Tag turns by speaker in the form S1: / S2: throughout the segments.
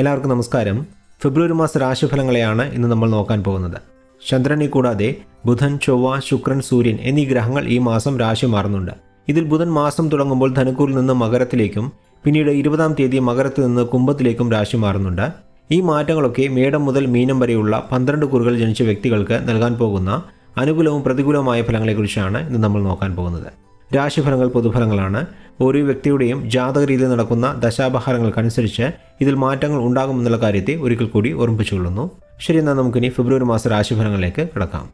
S1: എല്ലാവർക്കും നമസ്കാരം. ഫെബ്രുവരി മാസ രാശിഫലങ്ങളെയാണ് ഇന്ന് നമ്മൾ നോക്കാൻ പോകുന്നത്. ചന്ദ്രനെ കൂടാതെ ബുധൻ, ചൊവ്വ, ശുക്രൻ, സൂര്യൻ എന്നീ ഗ്രഹങ്ങൾ ഈ മാസം രാശി മാറുന്നുണ്ട്. ഇതിൽ ബുധൻ മാസം തുടങ്ങുമ്പോൾ ധനുക്കൂറിൽ നിന്ന് മകരത്തിലേക്കും പിന്നീട് 20-ാം തീയതി മകരത്തിൽ നിന്ന് കുംഭത്തിലേക്കും രാശി മാറുന്നുണ്ട്. ഈ മാറ്റങ്ങളൊക്കെ മേടം മുതൽ മീനം വരെയുള്ള 12 കുറുകൾ ജനിച്ച വ്യക്തികൾക്ക് നൽകാൻ പോകുന്ന അനുകൂലവും പ്രതികൂലവുമായ ഫലങ്ങളെക്കുറിച്ചാണ് ഇന്ന് നമ്മൾ നോക്കാൻ പോകുന്നത്. രാശിഫലങ്ങൾ പൊതുഫലങ്ങളാണ്. ഓരോ വ്യക്തിയുടെയും ജാതക രീതിയിൽ നടക്കുന്ന ദശാപഹാരങ്ങൾക്കനുസരിച്ച് ഇതിൽ മാറ്റങ്ങൾ ഉണ്ടാകുമെന്നുള്ള കാര്യത്തെ ഒരിക്കൽ കൂടി ഓർമ്മിപ്പിച്ചുകൊള്ളുന്നു. ശരി, എന്നാൽ നമുക്കിനി ഫെബ്രുവരി മാസ രാശിഫലങ്ങളിലേക്ക് കിടക്കാം.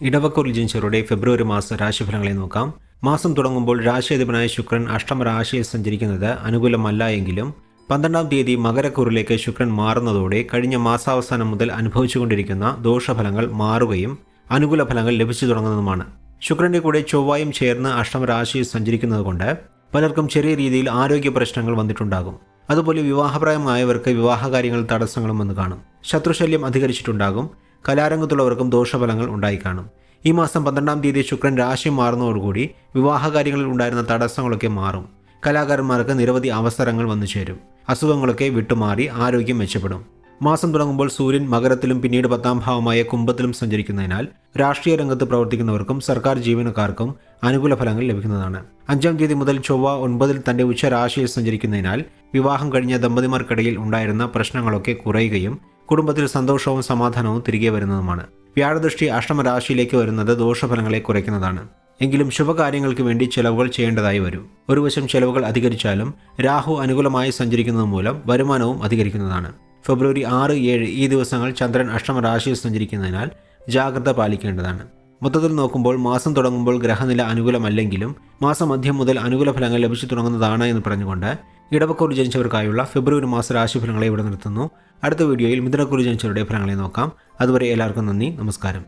S1: ഇടവക്കൂറിൽ ജനിച്ചവരുടെ ഫെബ്രുവരി മാസ രാശിഫലങ്ങളെ നോക്കാം. മാസം തുടങ്ങുമ്പോൾ രാശിയധിപനായ ശുക്രൻ അഷ്ടമ രാശിയിൽ സഞ്ചരിക്കുന്നത് അനുകൂലമല്ല എങ്കിലും 12-ാം തീയതി മകരക്കൂറിലേക്ക് ശുക്രൻ മാറുന്നതോടെ കഴിഞ്ഞ മാസാവസാനം മുതൽ അനുഭവിച്ചുകൊണ്ടിരിക്കുന്ന ദോഷഫലങ്ങൾ മാറുകയും അനുകൂല ഫലങ്ങൾ ലഭിച്ചു തുടങ്ങുന്നതുമാണ്. ശുക്രന്റെ കൂടെ ചൊവ്വയും ചേർന്ന് അഷ്ടമരാശിയിൽ സഞ്ചരിക്കുന്നതുകൊണ്ട് പലർക്കും ചെറിയ രീതിയിൽ ആരോഗ്യ പ്രശ്നങ്ങൾ വന്നിട്ടുണ്ടാകും. അതുപോലെ വിവാഹപ്രായമായവർക്ക് വിവാഹകാര്യങ്ങൾ തടസ്സങ്ങളും വന്നു കാണും. ശത്രുശല്യം അധികരിച്ചിട്ടുണ്ടാകും. കലാരംഗത്തുള്ളവർക്കും ദോഷഫലങ്ങൾ ഉണ്ടായിക്കാണും. ഈ മാസം 12-ാം തീയതി ശുക്രൻ രാശി മാറുന്നതോടുകൂടി വിവാഹകാര്യങ്ങളിൽ ഉണ്ടായിരുന്ന തടസ്സങ്ങളൊക്കെ മാറും. കലാകാരന്മാർക്ക് നിരവധി അവസരങ്ങൾ വന്നു ചേരും. അസുഖങ്ങളൊക്കെ വിട്ടുമാറി ആരോഗ്യം മെച്ചപ്പെടും. മാസം തുടങ്ങുമ്പോൾ സൂര്യൻ മകരത്തിലും പിന്നീട് 10-ാം ഭാവമായ കുംഭത്തിലും സഞ്ചരിക്കുന്നതിനാൽ രാഷ്ട്രീയ രംഗത്ത് പ്രവർത്തിക്കുന്നവർക്കും സർക്കാർ ജീവനക്കാർക്കും അനുകൂല ഫലങ്ങൾ ലഭിക്കുന്നതാണ്. 5-ാം തീയതി മുതൽ ചൊവ്വ 9-ൽ തന്റെ ഉച്ചരാശിയിൽ സഞ്ചരിക്കുന്നതിനാൽ വിവാഹം കഴിഞ്ഞ ദമ്പതിമാർക്കിടയിൽ ഉണ്ടായിരുന്ന പ്രശ്നങ്ങളൊക്കെ കുറയുകയും കുടുംബത്തിൽ സന്തോഷവും സമാധാനവും തിരികെ വരുന്നതുമാണ്. വ്യാഴദൃഷ്ടി അഷ്ടമരാശിയിലേക്ക് വരുന്നത് ദോഷഫലങ്ങളെ കുറയ്ക്കുന്നതാണ്. എങ്കിലും ശുഭകാര്യങ്ങൾക്ക് വേണ്ടി ചെലവുകൾ ചെയ്യേണ്ടതായി വരും. ഒരു വശം ചെലവുകൾ അധികരിച്ചാലും രാഹു അനുകൂലമായി സഞ്ചരിക്കുന്നത് മൂലം വരുമാനവും അധികരിക്കുന്നതാണ്. ഫെബ്രുവരി 6, 7 ഈ ദിവസങ്ങൾ ചന്ദ്രൻ അഷ്ടമരാശിയിൽ സഞ്ചരിക്കുന്നതിനാൽ ജാഗ്രത പാലിക്കേണ്ടതാണ്. മൊത്തത്തിൽ നോക്കുമ്പോൾ മാസം തുടങ്ങുമ്പോൾ ഗ്രഹനില അനുകൂലമല്ലെങ്കിലും മാസം മധ്യം മുതൽ അനുകൂല ഫലങ്ങൾ ലഭിച്ചു തുടങ്ങുന്നതാണ് എന്ന് പറഞ്ഞുകൊണ്ട് ഇടവക്കൂറിൽ ജനിച്ചവർക്കായുള്ള ഫെബ്രുവരി മാസ രാശിഫലങ്ങളെ ഇവിടെ നിർത്തുന്നു. അടുത്ത വീഡിയോയിൽ മിഥുനക്കൂറിൽ ജനിച്ചവരുടെ ഫലങ്ങളെ നോക്കാം. അതുവരെ എല്ലാവർക്കും നന്ദി, നമസ്കാരം.